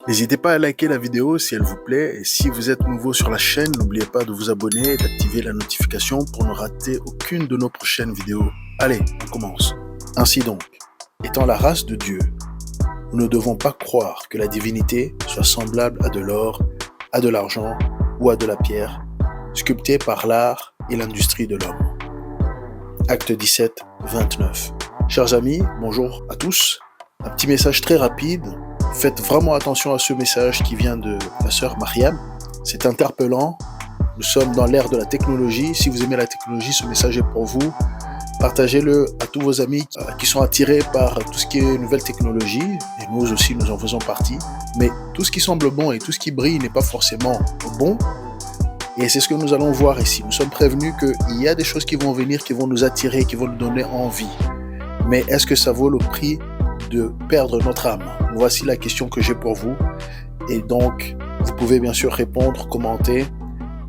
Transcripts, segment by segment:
N'hésitez pas à liker la vidéo si elle vous plaît et si vous êtes nouveau sur la chaîne, n'oubliez pas de vous abonner et d'activer la notification pour ne rater aucune de nos prochaines vidéos. Allez, on commence. Ainsi donc, étant la race de Dieu, nous ne devons pas croire que la divinité soit semblable à de l'or, à de l'argent ou à de la pierre, sculptée par l'art et l'industrie de l'homme. Acte 17, 29. Chers amis, bonjour à tous. Un petit message très rapide. Faites vraiment attention à ce message qui vient de la sœur Mariam. C'est interpellant. Nous sommes dans l'ère de la technologie. Si vous aimez la technologie, ce message est pour vous. Partagez-le à tous vos amis qui sont attirés par tout ce qui est nouvelle technologie. Et nous aussi, nous en faisons partie. Mais tout ce qui semble bon et tout ce qui brille n'est pas forcément bon. Et c'est ce que nous allons voir ici. Nous sommes prévenus qu'il y a des choses qui vont venir, qui vont nous attirer, qui vont nous donner envie. Mais est-ce que ça vaut le prix de perdre notre âme? Voici la question que j'ai pour vous. Et donc, vous pouvez bien sûr répondre, commenter.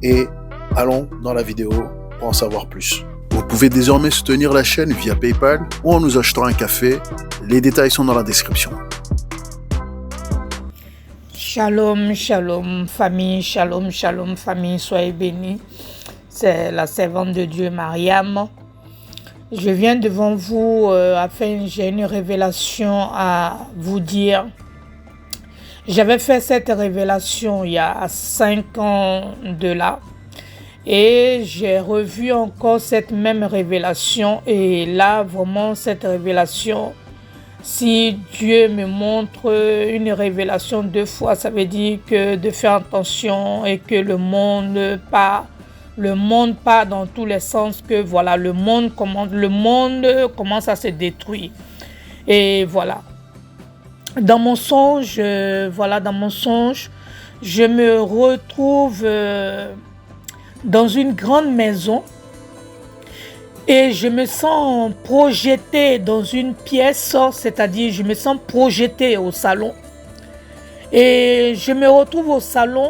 Et allons dans la vidéo pour en savoir plus. Vous pouvez désormais soutenir la chaîne via PayPal ou en nous achetant un café. Les détails sont dans la description. Shalom, shalom, famille, shalom, shalom, famille, soyez bénis. C'est la servante de Dieu, Mariam. Je viens devant vous afin que j'ai une révélation à vous dire. J'avais fait cette révélation il y a 5 ans de là. Et j'ai revu encore cette même révélation. Et là, vraiment, cette révélation, si Dieu me montre une révélation 2 fois, ça veut dire que de faire attention et que le monde part dans tous les sens, que voilà, le monde commence à se détruire. Et voilà. Dans mon songe, je me retrouve dans une grande maison. Et je me sens projetée dans une pièce, c'est-à-dire je me sens projetée au salon. Et je me retrouve au salon.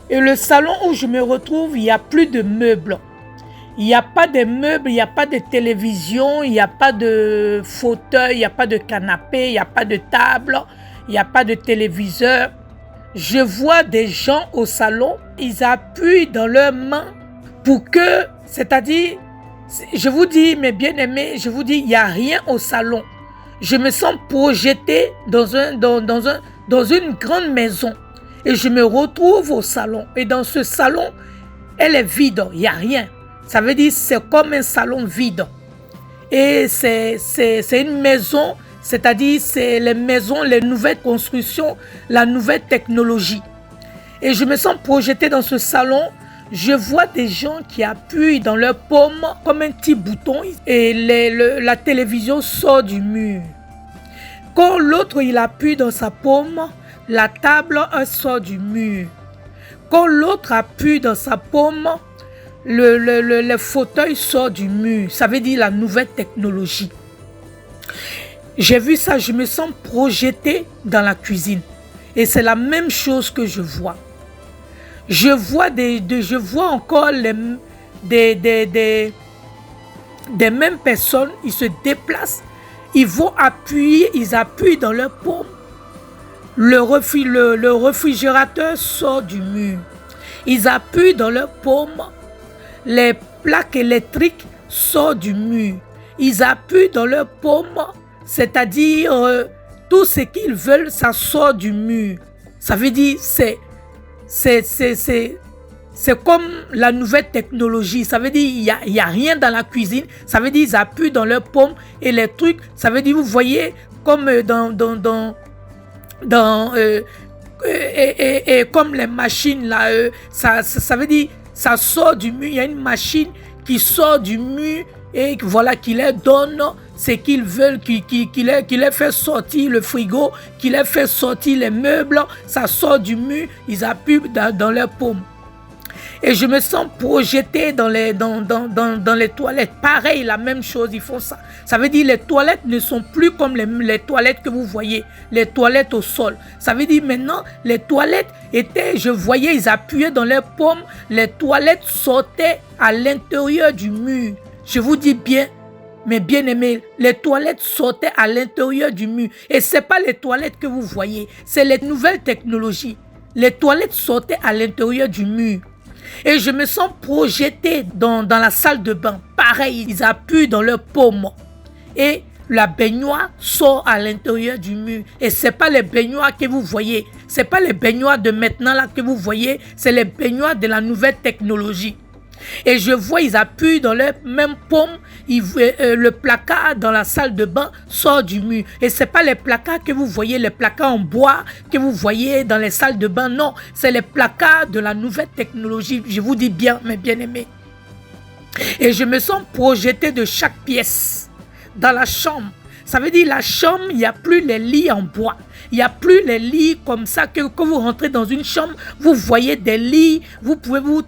Et le salon où je me retrouve, il n'y a plus de meubles. Il n'y a pas de meubles, il n'y a pas de télévision, il n'y a pas de fauteuil, il n'y a pas de canapé, il n'y a pas de table, il n'y a pas de téléviseur. Je vois des gens au salon, ils appuient dans leurs mains pour que, c'est-à-dire, je vous dis, mes bien-aimés, je vous dis, il n'y a rien au salon. Je me sens projetée dans une grande maison. Et je me retrouve au salon. Et dans ce salon, elle est vide. Il n'y a rien. Ça veut dire c'est comme un salon vide. Et c'est une maison, c'est-à-dire c'est les maisons, les nouvelles constructions, la nouvelle technologie. Et je me sens projetée dans ce salon. Je vois des gens qui appuient dans leur paume comme un petit bouton et la télévision sort du mur. Quand l'autre il appuie dans sa paume, la table sort du mur. Quand l'autre appuie dans sa paume, le fauteuil sort du mur. Ça veut dire la nouvelle technologie. J'ai vu ça, je me sens projetée dans la cuisine. Et c'est la même chose que je vois. Je vois encore des mêmes personnes, ils se déplacent, ils vont appuyer, ils appuient dans leur paume. Le réfrigérateur sort du mur. Ils appuient dans leur paume. Les plaques électriques sortent du mur. Ils appuient dans leur paume, c'est-à-dire tout ce qu'ils veulent, ça sort du mur. Ça veut dire c'est comme la nouvelle technologie. Ça veut dire il y a rien dans la cuisine. Ça veut dire ils appuient dans leur paume et les trucs. Ça veut dire vous voyez comme comme les machines là. Ça veut dire ça sort du mur. Il y a une machine qui sort du mur et voilà qui leur donne ce qu'ils veulent, qui leur fait sortir le frigo, qui leur fait sortir les meubles. Ça sort du mur. Ils appuient dans leur paume. Et je me sens projetée dans les toilettes. Pareil, la même chose, ils font ça. Ça veut dire les toilettes ne sont plus comme les toilettes que vous voyez, les toilettes au sol. Ça veut dire maintenant, les toilettes étaient, je voyais, ils appuyaient dans leurs paumes, les toilettes sortaient à l'intérieur du mur. Je vous dis bien, mes bien-aimés, les toilettes sortaient à l'intérieur du mur. Et ce n'est pas les toilettes que vous voyez, c'est les nouvelles technologies. Les toilettes sortaient à l'intérieur du mur. Et je me sens projeté dans la salle de bain. Pareil, ils appuient dans leur paume. Et la baignoire sort à l'intérieur du mur. Et ce n'est pas les baignoires que vous voyez. Ce n'est pas les baignoires de maintenant là que vous voyez. C'est les baignoires de la nouvelle technologie. Et je vois, ils appuient dans leur même paume. Le placard dans la salle de bain sort du mur. Et ce n'est pas les placards que vous voyez, les placards en bois que vous voyez dans les salles de bain. Non, c'est les placards de la nouvelle technologie. Je vous dis bien, mes bien-aimés. Et je me sens projeté de chaque pièce dans la chambre. Ça veut dire la chambre, il n'y a plus les lits en bois. Il n'y a plus les lits comme ça que quand vous rentrez dans une chambre, vous voyez des lits, vous pouvez vous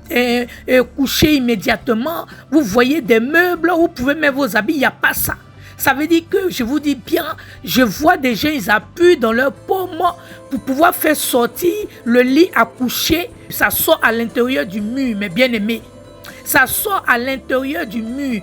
coucher immédiatement, vous voyez des meubles, vous pouvez mettre vos habits, il n'y a pas ça. Ça veut dire que, je vous dis bien, je vois des gens, ils appuient dans leur paume pour pouvoir faire sortir le lit à coucher. Ça sort à l'intérieur du mur, mes bien-aimés. Ça sort à l'intérieur du mur.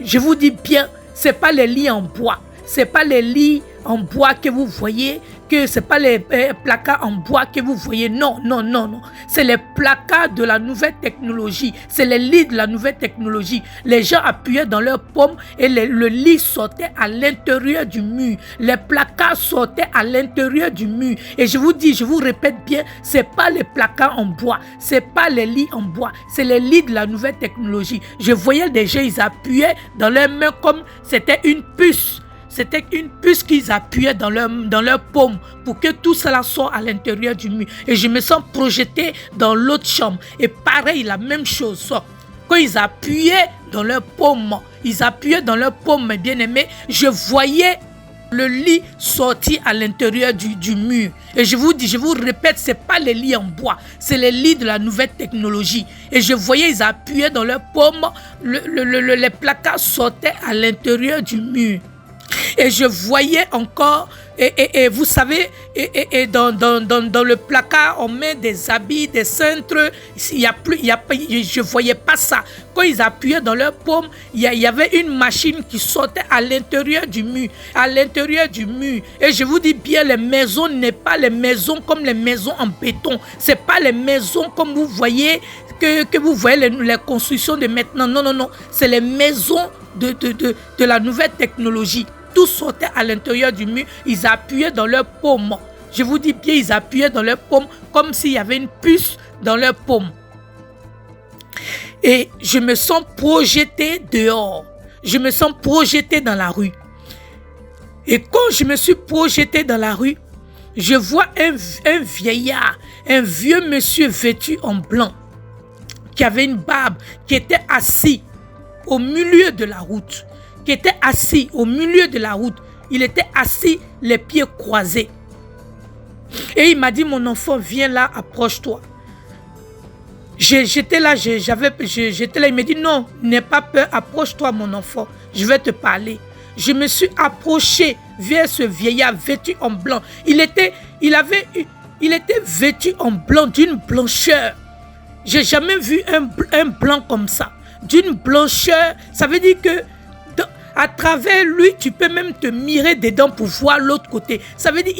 Je vous dis bien, ce n'est pas les lits en bois. Ce n'est pas les lits en bois que vous voyez, que ce n'est pas les placards en bois que vous voyez. Non, non, non, non. C'est les placards de la nouvelle technologie. C'est les lits de la nouvelle technologie. Les gens appuyaient dans leurs paumes et le lit sortait à l'intérieur du mur. Les placards sortaient à l'intérieur du mur. Et je vous dis, je vous répète bien, ce n'est pas les placards en bois. Ce n'est pas les lits en bois. C'est les lits de la nouvelle technologie. Je voyais des gens, ils appuyaient dans leurs mains comme c'était une puce. C'était une puce qu'ils appuyaient dans leur paume pour que tout cela sorte à l'intérieur du mur. Et je me sens projeté dans l'autre chambre. Et pareil, la même chose. Quand ils appuyaient dans leur paume, mes bien-aimés, je voyais le lit sortir à l'intérieur du mur. Et je vous dis, je vous répète, ce n'est pas les lits en bois, c'est les lits de la nouvelle technologie. Et je voyais, ils appuyaient dans leur paume, les placards sortaient à l'intérieur du mur. Et je voyais encore, et vous savez, dans le placard, on met des habits, des cintres. Je ne voyais pas ça. Quand ils appuyaient dans leur paume, il y avait une machine qui sortait à l'intérieur du mur. À l'intérieur du mur. Et je vous dis bien, les maisons n'est pas les maisons comme les maisons en béton. Ce n'est pas les maisons comme vous voyez, que vous voyez les constructions de maintenant. Non, non, non. C'est les maisons de la nouvelle technologie. Tout sortait à l'intérieur du mur. Ils appuyaient dans leur paume. Je vous dis bien, ils appuyaient dans leur paume comme s'il y avait une puce dans leur paume. Et je me sens projeté dehors. Je me sens projeté dans la rue. Et quand je me suis projeté dans la rue, je vois un vieillard, un vieux monsieur vêtu en blanc, qui avait une barbe, qui était assis au milieu de la route. Il était assis, les pieds croisés. Et il m'a dit, mon enfant, viens là, approche-toi. J'étais là, il m'a dit, non, n'aie pas peur, approche-toi, mon enfant, je vais te parler. Je me suis approché vers ce vieillard vêtu en blanc. Il était vêtu en blanc, d'une blancheur. J'ai jamais vu un blanc comme ça. D'une blancheur, ça veut dire que à travers lui, tu peux même te mirer dedans pour voir l'autre côté. Ça veut dire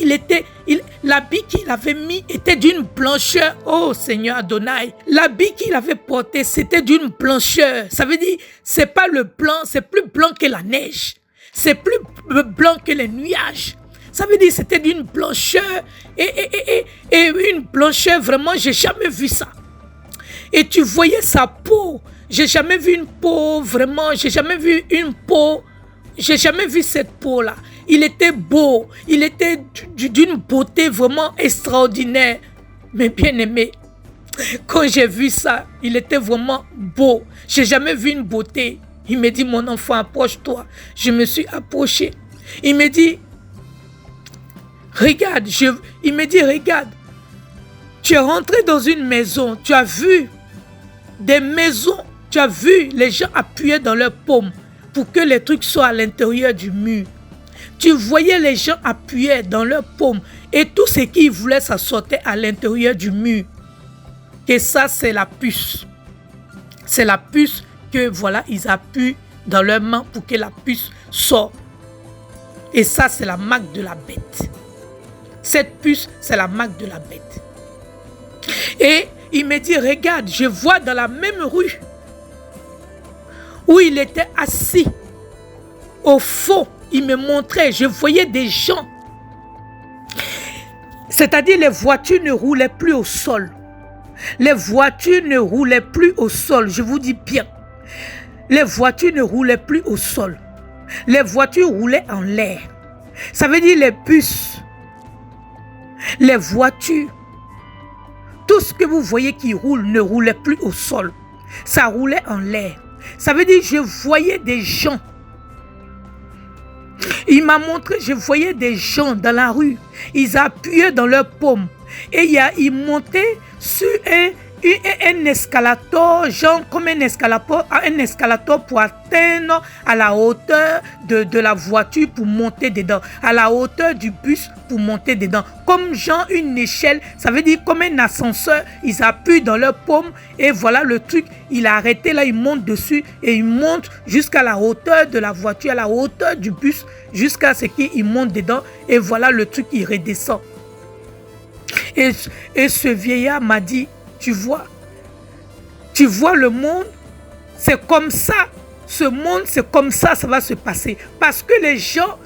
l'habit qu'il avait mis était d'une blancheur. Oh Seigneur Adonai, l'habit qu'il avait porté, c'était d'une blancheur. Ça veut dire, c'est pas le blanc, c'est plus blanc que la neige. C'est plus blanc que les nuages. Ça veut dire, c'était d'une blancheur et une blancheur, vraiment, j'ai jamais vu ça. Et tu voyais sa peau. J'ai jamais vu une peau, vraiment, j'ai jamais vu cette peau-là. Il était beau, il était d'une beauté vraiment extraordinaire. Mais bien aimé, quand j'ai vu ça, il était vraiment beau. J'ai jamais vu une beauté. Il me dit, mon enfant, approche-toi. Je me suis approché. Il me dit, regarde, tu es rentré dans une maison, tu as vu des maisons. Tu as vu les gens appuyer dans leurs paumes pour que les trucs soient à l'intérieur du mur. Tu voyais les gens appuyer dans leurs paumes et tout ce qu'ils voulaient, ça sortait à l'intérieur du mur. Et ça, c'est la puce. C'est la puce que, voilà, ils appuient dans leurs mains pour que la puce sorte. Et ça, c'est la marque de la bête. Cette puce, c'est la marque de la bête. Et il me dit, regarde, je vois dans la même rue où il était assis, au fond, il me montrait, je voyais des gens. C'est-à-dire, les voitures ne roulaient plus au sol. Les voitures ne roulaient plus au sol, je vous dis bien. Les voitures ne roulaient plus au sol. Les voitures roulaient en l'air. Ça veut dire les bus, les voitures, tout ce que vous voyez qui roule ne roulait plus au sol. Ça roulait en l'air. Ça veut dire je voyais des gens. Il m'a montré, je voyais des gens dans la rue. Ils appuyaient dans leurs paumes. Et ils montaient sur un escalator, genre comme un escalator pour atteindre à la hauteur de la voiture pour monter dedans, à la hauteur du bus pour monter dedans. Comme genre une échelle, ça veut dire comme un ascenseur, ils appuient dans leur paume et voilà le truc, il a arrêté là, il monte dessus et il monte jusqu'à la hauteur de la voiture, à la hauteur du bus, jusqu'à ce qu'il monte dedans et voilà le truc, il redescend. Et ce vieillard m'a dit, tu vois le monde, c'est comme ça, ce monde, c'est comme ça, ça va se passer. Parce que les gens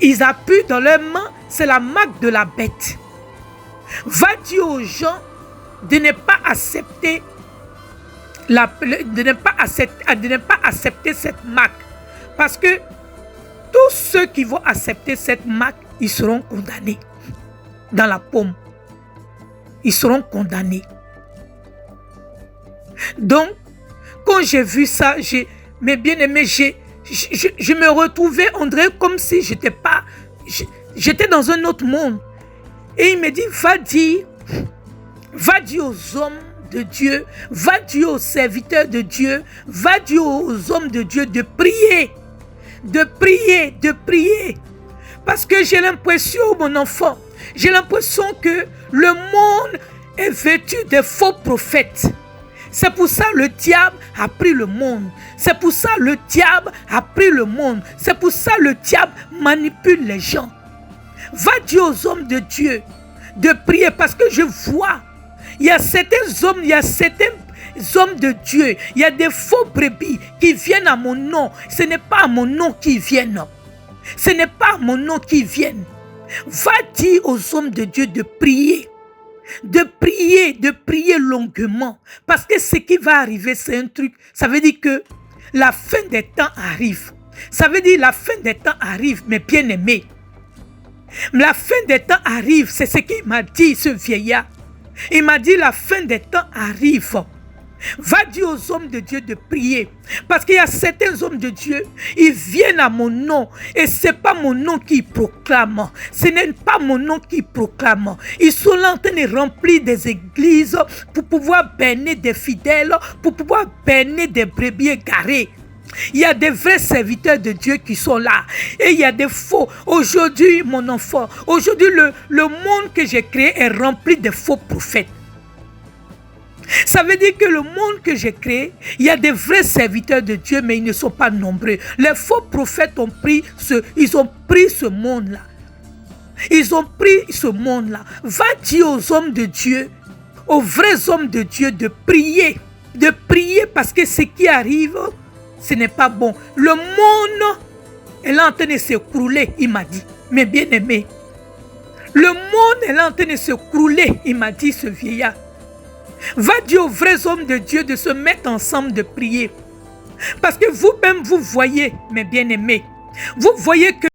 ils appuient dans leurs mains, c'est la marque de la bête. Va dire aux gens de ne pas accepter, de ne pas accepter cette marque. Parce que tous ceux qui vont accepter cette marque, ils seront condamnés dans la paume. Ils seront condamnés. Donc, quand j'ai vu ça, mes bien-aimés, je me retrouvais, on dirait comme si j'étais dans un autre monde. Et il me dit, va dire aux hommes de Dieu, va dire aux serviteurs de Dieu, va dire aux hommes de Dieu de prier, de prier, de prier. Parce que j'ai l'impression, mon enfant, j'ai l'impression que le monde est vêtu de faux prophètes. C'est pour ça que le diable a pris le monde. C'est pour ça que le diable a pris le monde. C'est pour ça que le diable manipule les gens. Va dire aux hommes de Dieu de prier parce que je vois, il y a certains hommes de Dieu, il y a des faux brebis qui viennent à mon nom. Ce n'est pas à mon nom qu'ils viennent. Ce n'est pas à mon nom qu'ils viennent. Va dire aux hommes de Dieu de prier longuement. Parce que ce qui va arriver, c'est un truc. Ça veut dire que la fin des temps arrive. Ça veut dire la fin des temps arrive, mes bien-aimés. La fin des temps arrive, c'est ce qu'il m'a dit, ce vieillard. Il m'a dit la fin des temps arrive. Va dire aux hommes de Dieu de prier. Parce qu'il y a certains hommes de Dieu, ils viennent à mon nom. Et ce n'est pas mon nom qu'ils proclament. Ce n'est pas mon nom qu'ils proclament. Ils sont là en train de remplir des églises pour pouvoir bénir des fidèles, pour pouvoir bénir des brebis égarés. Il y a des vrais serviteurs de Dieu qui sont là. Et il y a des faux. Aujourd'hui, mon enfant, aujourd'hui, le monde que j'ai créé est rempli de faux prophètes. Ça veut dire que le monde que j'ai créé, il y a des vrais serviteurs de Dieu, mais ils ne sont pas nombreux. Les faux prophètes ont pris ce monde-là. Ils ont pris ce monde-là. Va dire aux hommes de Dieu, aux vrais hommes de Dieu de prier parce que ce qui arrive, ce n'est pas bon. Le monde est là en train de s'écrouler, il m'a dit. Mes bien-aimés, le monde est là en train de s'écrouler, il m'a dit ce vieillard. Va dire aux vrais hommes de Dieu de se mettre ensemble, de prier. Parce que vous-même, vous voyez, mes bien-aimés, vous voyez que